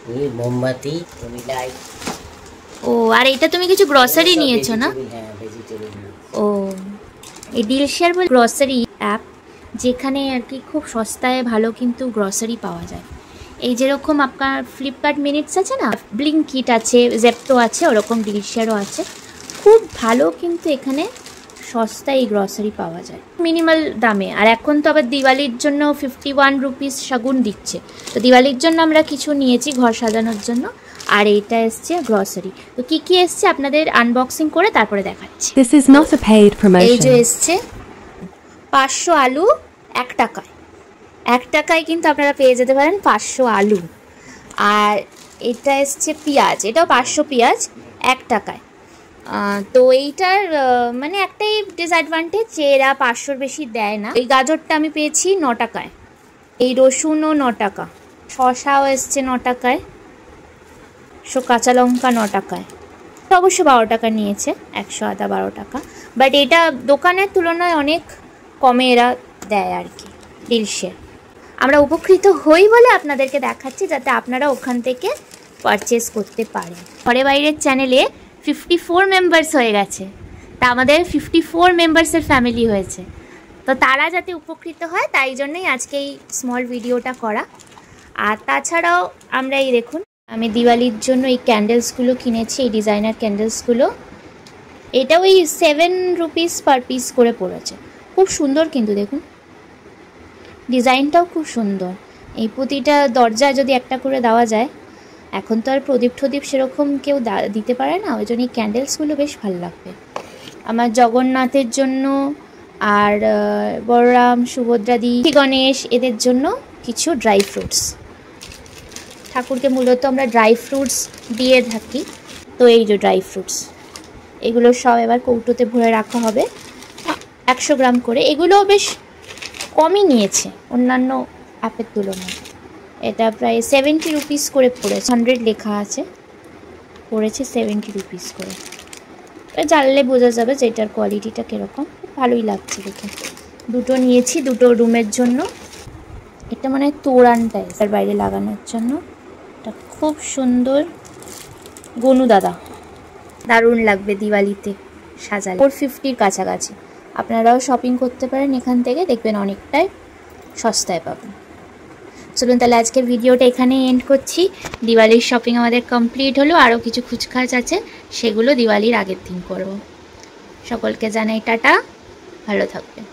ये मोमबाती, लाइट। ও আর এটা তুমি কিছু গ্রসারি নিয়েছো না? হ্যাঁ, ভেজিটেবল। ও এই ডিলশেয়ার বলে গ্রসারি অ্যাপ, যেখানে আর কি খুব সস্তায় ভালো কিন্তু গ্রসারি পাওয়া যায়। এই যেরকম আপনার ফ্লিপকার্ট মিনিটস আছে না, ব্লিঙ্কিট আছে, জেপ্টো আছে, ওরকম ডিলশেয়ারও আছে। খুব ভালো কিন্তু এখানে সস্তায় এই গ্রসারি পাওয়া যায় মিনিমাল দামে। আর এখন তো আবার দিওয়ালির জন্য 51 রুপিস শাগুন দিচ্ছে, তো দিওয়ালির জন্য আমরা কিছু নিয়েছি ঘর সাজানোর জন্য। আর এইটা এসছে গ্রসারি। তো কি কি এসছে আপনাদের আনবক্সিং করে তারপরে দেখাচ্ছি। This is not a paid promotion. এই যে এসছে 500 আলু 1 টাকায়। 1 টাকায় কিন্তু আপনারা পেয়ে যেতে পারেন 500 আলু। আর এটা এসছে পেঁয়াজ, এটাও 500 পেঁয়াজ 1 টাকায়। তো এইটার মানে একটাই ডিসঅ্যাডভান্টেজ যে এরা 500-র বেশি দেয় না। এই গাজরটা আমি পেয়েছি 9 টাকায়, এই রসুনও 9 টাকা, শসাও এসছে 9 টাকায়, কাঁচা লঙ্কা 9 টাকায়। অবশ্য 12 টাকা নিয়েছে, 100 আদা 12 টাকা। বাট এটা দোকানের তুলনায় অনেক কমে এরা দেয় আর কি ডিলশেয়ার। আমরা উপকৃত হই বলে আপনাদেরকে দেখাচ্ছি, যাতে আপনারা ওখান থেকে পারচেস করতে পারেন। ঘরে বাইরের চ্যানেলে 54 মেম্বার্স হয়ে গেছে, তা আমাদের 54 মেম্বার্সের ফ্যামিলি হয়েছে। তো তারা যাতে উপকৃত হয় তাই জন্যই আজকে এই স্মল ভিডিওটা করা। আর তাছাড়াও আমরা এই দেখুন, আমি দিওয়ালির জন্য এই ক্যান্ডেলসগুলো কিনেছি, এই ডিজাইনার ক্যান্ডেলসগুলো। এটা ওই 7 রুপিস পার পিস করে পড়েছে। খুব সুন্দর কিন্তু দেখুন, ডিজাইনটাও খুব সুন্দর। এই প্রতিটা দরজায় যদি একটা করে দেওয়া যায়, এখন তো আর প্রদীপ টদীপ সেরকম কেউ দিতে পারে না, ওই জন্য এই ক্যান্ডেলসগুলো বেশ ভালো লাগবে। আমার জগন্নাথের জন্য আর বলরাম, সুভদ্রাদি, গণেশ এদের জন্য কিছু ড্রাই ফ্রুটস। ঠাকুরকে মূলত আমরা ড্রাই ফ্রুটস দিয়ে থাকি, তো এই যে ড্রাই ফ্রুটস, এগুলো সব এবার কৌটোতে ভরে রাখা হবে 100 গ্রাম করে। এগুলো বেশ কমই নিয়েছে অন্যান্য অ্যাপের তুলনায়। এটা প্রায় 70 রুপিস করে পড়েছে, 100 লেখা আছে, পড়েছে 70 রুপিস করে। জানলে বোঝা যাবে যে এটার কোয়ালিটিটা কীরকম। ভালোই লাগছে দেখে। দুটো নিয়েছি, দুটো রুমের জন্য। এটা মানে তোড়ানটাই তার বাইরে লাগানোর জন্য। এটা খুব সুন্দর, গনু দাদা, দারুণ লাগবে দিওয়ালিতে সাজালে। 450-র কাছাকাছি। আপনারাও শপিং করতে পারেন এখান থেকে, দেখবেন অনেকটাই সস্তায় পাবেন। চলুন তাহলে আজকের ভিডিওটা এখানেই এন্ড করছি। দিওয়ালির শপিং আমাদের কমপ্লিট হলো, আরও কিছু খুচখাচ আছে, সেগুলো দিওয়ালির আগের দিন করব। সকলকে জানাই টাটা, ভালো থাকবেন।